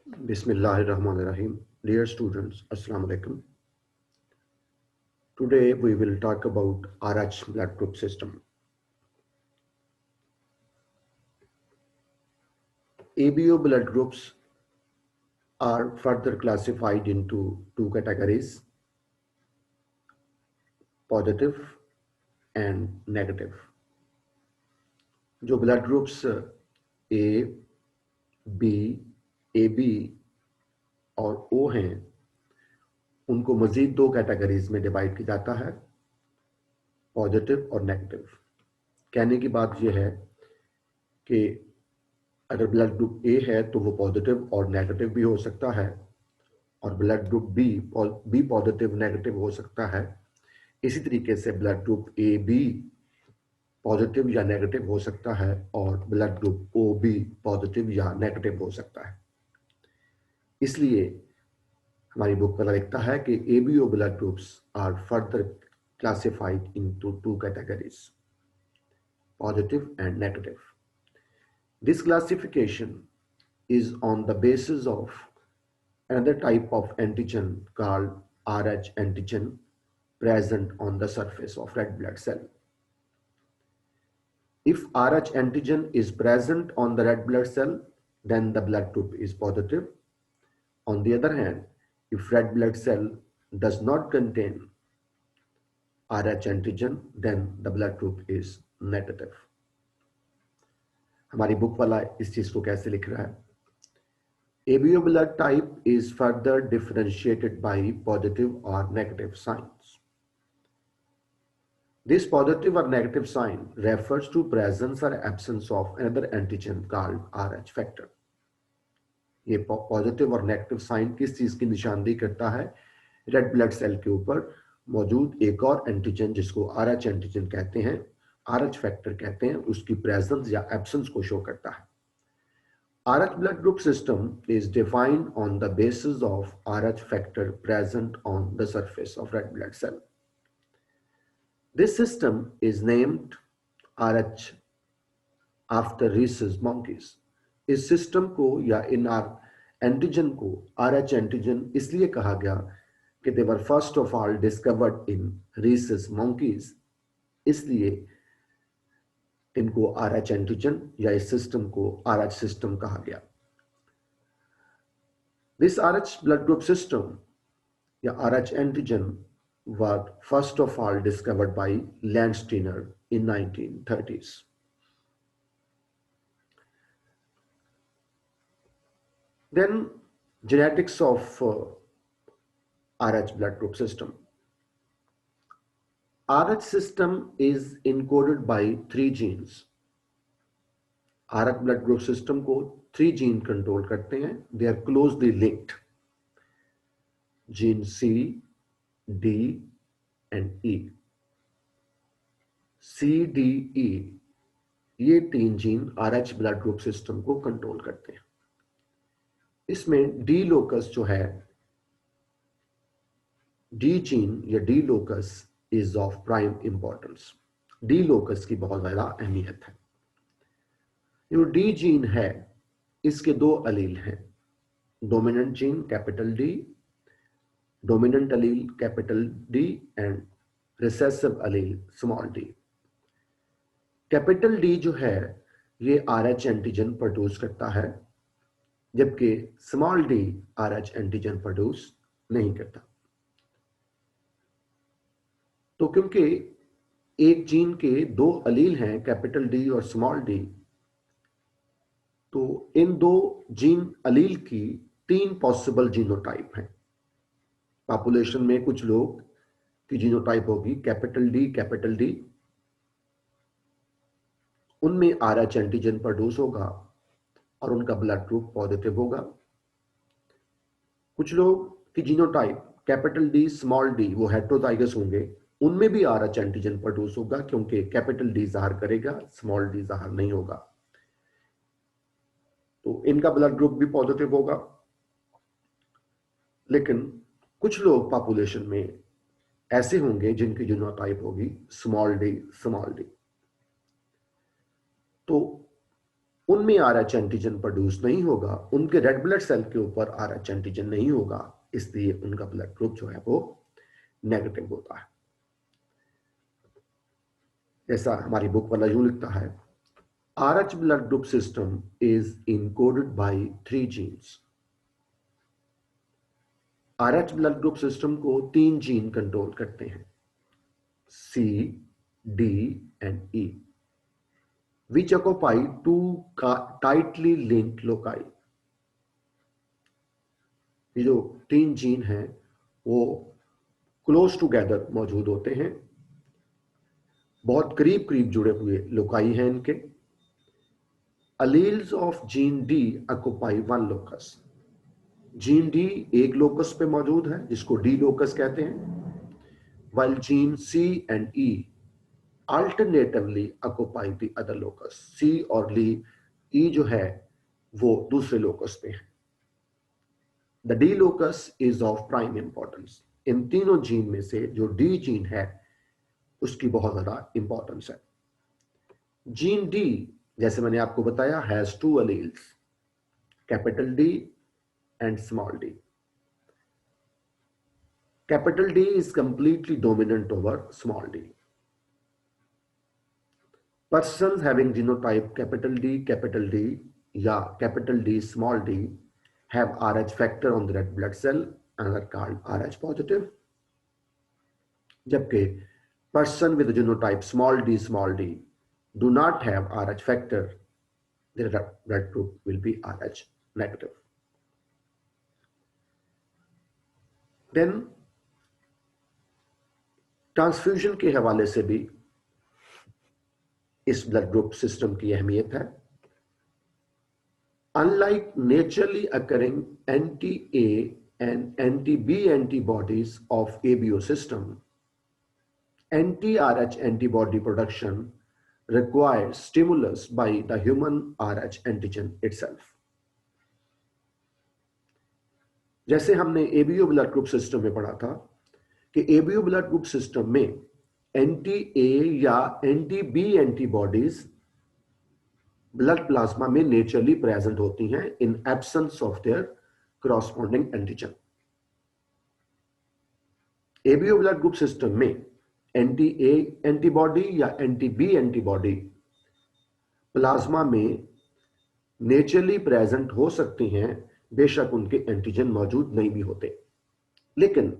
Bismillahirrahmanirrahim. Dear students, Assalamu alaikum. Today we will talk about RH blood group system. ABO blood groups are further classified into two categories, positive and negative. जो blood groups A, B, AB और O हैं, उनको मजीद दो categories में divide किया जाता है, positive और नेगेटिव। कहने की बात यह है कि अगर ब्लड ग्रुप ए है तो वो पॉजिटिव और नेगेटिव भी हो सकता है, और blood group B positive negative हो सकता है। इसी तरीके से blood group A B positive या नेगेटिव हो सकता है, और blood group O B positive या नेगेटिव हो सकता है। इसलिए हमारी बुक वाला लिखता है कि ABO blood groups are further classified into two categories, positive and negative. This classification is on the basis of another type of antigen called Rh antigen present on the surface of red blood cell. If Rh antigen is present on the red blood cell, then the blood group is positive. On the other hand, if red blood cell does not contain Rh antigen, then the blood group is negative. हमारी book वाला इस चीज को कैसे लिख रहा है? ABO blood type is further differentiated by positive or negative signs. This positive or negative sign refers to presence or absence of another antigen called Rh factor. ये पॉजिटिव और नेगेटिव साइन किस चीज की निशानदेही करता है? रेड ब्लड सेल के ऊपर मौजूद एक और एंटीजन जिसको Rh एंटीजन कहते हैं, Rh फैक्टर कहते हैं, उसकी प्रेजेंस या एब्सेंस को शो करता है. Rh blood group system is defined on the basis of Rh factor present on the surface of red blood cell. This system is named Rh after rhesus monkeys. इस system को या इन antigen को Rh antigen इसलिए कहा गया कि they were first of all discovered in rhesus monkeys. इसलिए इनको Rh एंटीजन या इस सिस्टम को Rh सिस्टम कहा गया. This Rh blood group system या Rh antigen was first of all discovered by Landsteiner in 1930s. Then genetics of Rh blood group system. Rh system is encoded by 3 genes. Rh blood group system को 3 gene control करते हैं. They are closely linked. Gene C, D and E. C, D, E ये 3 gene Rh blood group system को control करते हैं. इसमें D locus जो है, डी जीन या D locus is of prime importance. D locus की बहुत ज्यादा अहमियत है. जो डी जीन है इसके 2 अलील हैं. Dominant gene capital D, dominant Aleel capital D and recessive Aleel small D. Capital D जो है ये Rh एंटीजन प्रोड्यूस करता है, जबकि small D Rh antigen produce नहीं करता. तो क्योंकि एक जीन के 2 अलील हैं कैपिटल डी और स्मॉल डी, तो इन 2 जीन अलील की 3 पॉसिबल जीनोटाइप हैं. पॉपुलेशन में कुछ लोग की जीनोटाइप होगी कैपिटल डी, उनमें Rh एंटीजन प्रोड्यूस होगा और उनका ब्लड ग्रुप पॉजिटिव होगा. कुछ लोग की genotype capital D small D वो हेटेरोजाइगस होंगे, उनमें भी Rh एंटीजन प्रोड्यूस होगा क्योंकि कैपिटल डी ज़ाहिर करेगा, स्मॉल डी ज़ाहिर नहीं होगा, तो इनका ब्लड ग्रुप भी पॉजिटिव होगा. लेकिन कुछ लोग पॉपुलेशन में ऐसे होंगे जिनकी जीनोटाइप होगी स्मॉल डी. तो उनमें RH एंटीजन प्रोड्यूस नहीं होगा, उनके रेड ब्लड सेल के ऊपर RH एंटीजन नहीं होगा, इसलिए उनका ब्लड ग्रुप जो है वो नेगेटिव होता है। जैसा हमारी बुक वाला यूं लिखता है, RH blood group system is encoded by 3 genes. RH blood group system को 3 जीन कंट्रोल करते हैं, C, D and E, which occupy 2 tightly linked loci. ये जो 3 जीन हैं वो क्लोज टुगेदर मौजूद होते हैं, बहुत करीब करीब जुड़े हुए लोकाई हैं इनके। Alleles of gene D occupy 1 locus. Gene D एक लोकस पे मौजूद है जिसको डी लोकस कहते हैं, while gene C and E alternatively occupy the other locus. C और E जो है वो दूसरे लोकस पे है। The D locus is of prime importance. इन तीनों जीन में से जो डी जीन है उसकी बहुत ज्यादा इंपॉर्टेंस है। जीन डी, जैसे मैंने आपको बताया, has 2 alleles, capital D and small d. Capital D is completely dominant over small d. Persons having genotype capital D या capital D small d have RH factor on the red blood cell and are called RH positive. जबकि person with genotype small d do not have RH factor, their blood group will be RH negative. Then transfusion के हवाले से भी इस blood group system की अहमियत है। Unlike naturally occurring anti A and anti B antibodies of ABO system, anti-RH antibody production requires stimulus by the human RH antigen itself. जैसे हमने एबीओ ब्लड ग्रुप सिस्टम में पढ़ा था कि एबीओ ब्लड ग्रुप सिस्टम में एंटी-A या एंटी-B एंटीबॉडीज ब्लड प्लाज्मा में naturally present होती हैं in absence of their corresponding antigen. ABO blood group system में एंटी-A एंटीबॉडी या एंटी-B एंटीबॉडी प्लाज्मा में नेचुरली प्रेजेंट हो सकती हैं, बेशक उनके एंटीजन मौजूद नहीं भी होते, लेकिन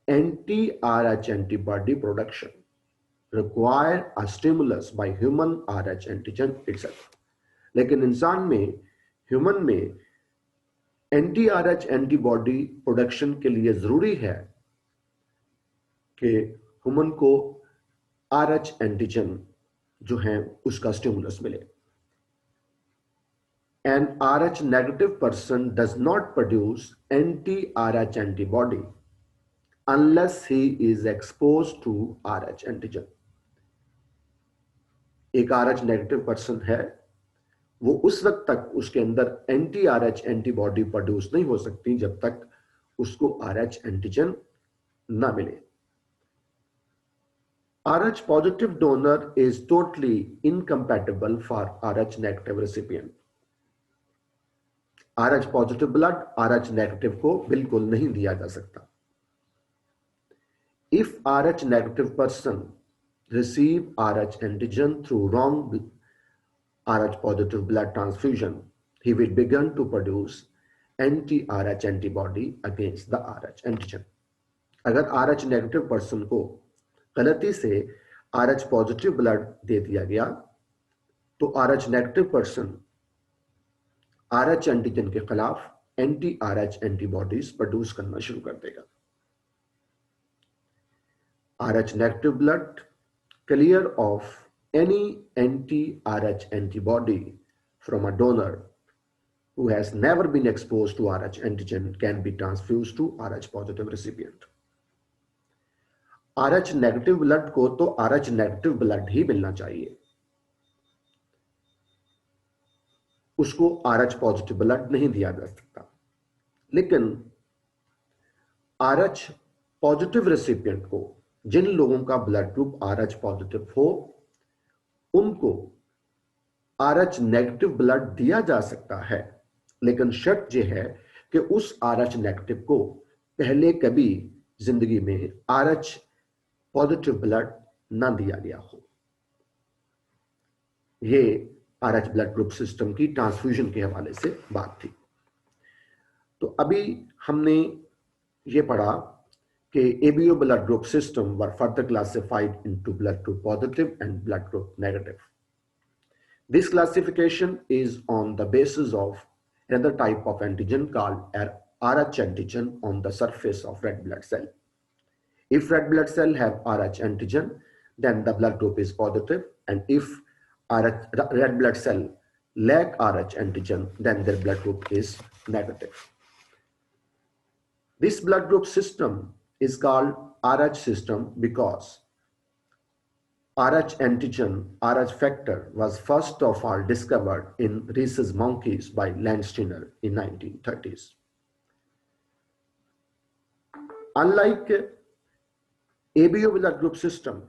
anti-RH antibody production require a stimulus by human RH antigen itself. लेकिन इंसान में, ह्यूमन में anti-RH एंटीबॉडी प्रोडक्शन के लिए जरूरी है कि ह्यूमन को RH एंटीजन जो है उसका स्टिमुलस मिले। An RH negative person does not produce anti-RH antibody unless he is exposed to RH antigen. एक RH नेगेटिव पर्सन है, वो उस वक्त तक उसके अंदर anti-RH एंटीबॉडी प्रोड्यूस नहीं हो सकती जब तक उसको RH एंटीजन ना मिले। RH positive donor is totally incompatible for RH negative recipient. RH positive blood RH negative को बिल्कुल नहीं दिया जा सकता। If RH negative person receive RH antigen through wrong RH positive blood transfusion, he will begin to produce anti-RH antibody against the RH antigen. अगर RH negative person को गलती से RH पॉजिटिव ब्लड दे दिया गया तो RH negative person RH antigen के खिलाफ anti-RH antibodies produce करना शुरू कर देगा। RH negative blood clear of any anti-RH antibody from a donor who has never been exposed to RH antigen can be transfused to RH positive recipient. RH negative blood को तो RH negative blood ही मिलना चाहिए, उसको RH positive blood नहीं दिया जा सकता। लेकिन RH पॉजिटिव रेसिपिएंट को, जिन लोगों का ब्लड ग्रुप RH पॉजिटिव हो, उनको RH नेगेटिव ब्लड दिया जा सकता है, लेकिन शर्त यह है कि उस RH नेगेटिव को पहले कभी जिंदगी में RH पॉजिटिव ब्लड ना दिया गया हो। ये RH ब्लड ग्रुप सिस्टम की ट्रांसफ्यूजन के हवाले से बात थी। तो अभी हमने ये पढ़ा कि ABO blood group system were further classified into blood group positive and blood group negative. This classification is on the basis of another type of antigen called RH antigen on the surface of red blood cell. If red blood cell have RH antigen, then the blood group is positive, and if red blood cell lack RH antigen, then their blood group is negative. This blood group system is called RH system because RH antigen, RH factor was first of all discovered in rhesus monkeys by Landsteiner in 1930s. Unlike ABO blood group system,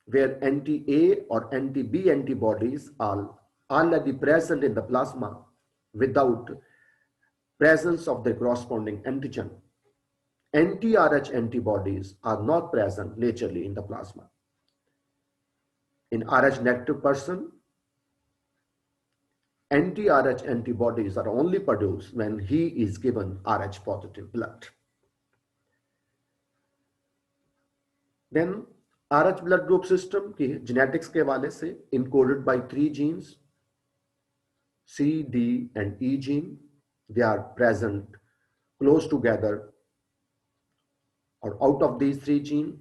where anti-A or anti-B antibodies are already present in the plasma without presence of the corresponding antigen, anti-RH antibodies are not present naturally in the plasma. In RH negative person, anti-RH antibodies are only produced when he is given RH positive blood. Then RH blood group system की genetics के हवाले से encoded by 3 genes, C, D and E gene. They are present close together, or out of these 3 genes,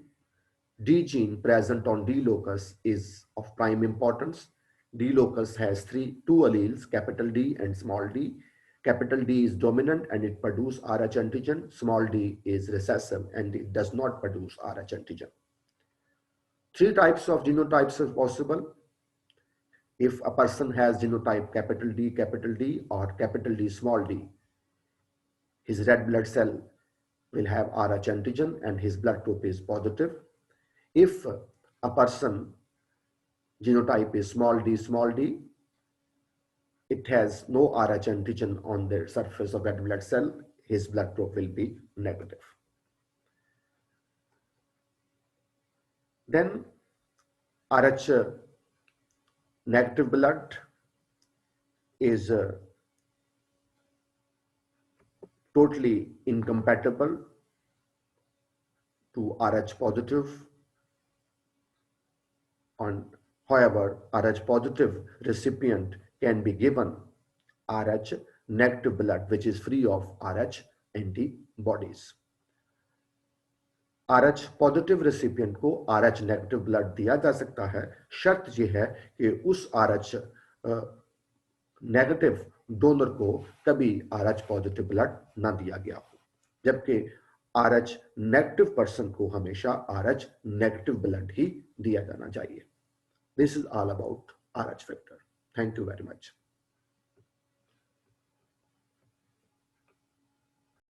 D gene present on D locus is of prime importance. D locus has two alleles, capital D and small d. Capital D is dominant and it produces RH antigen. Small d is recessive and it does not produce RH antigen. 3 types of genotypes are possible. If a person has genotype capital D or capital D small d, his red blood cell will have RH antigen and his blood group is positive. If a person genotype is small d, it has no RH antigen on the surface of red blood cell, his blood group will be negative. Then RH negative blood is totally incompatible to RH positive. However, RH positive recipient can be given RH negative blood which is free of RH antibodies. RH positive recipient को RH negative blood दिया जा सकता है, शर्त यह है कि उस RH नेगेटिव डोनर को कभी RH पॉजिटिव ब्लड ना दिया गया हो, जबकि RH नेगेटिव पर्सन को हमेशा RH नेगेटिव ब्लड ही दिया जाना चाहिए. This is all about RH factor. Thank you very much.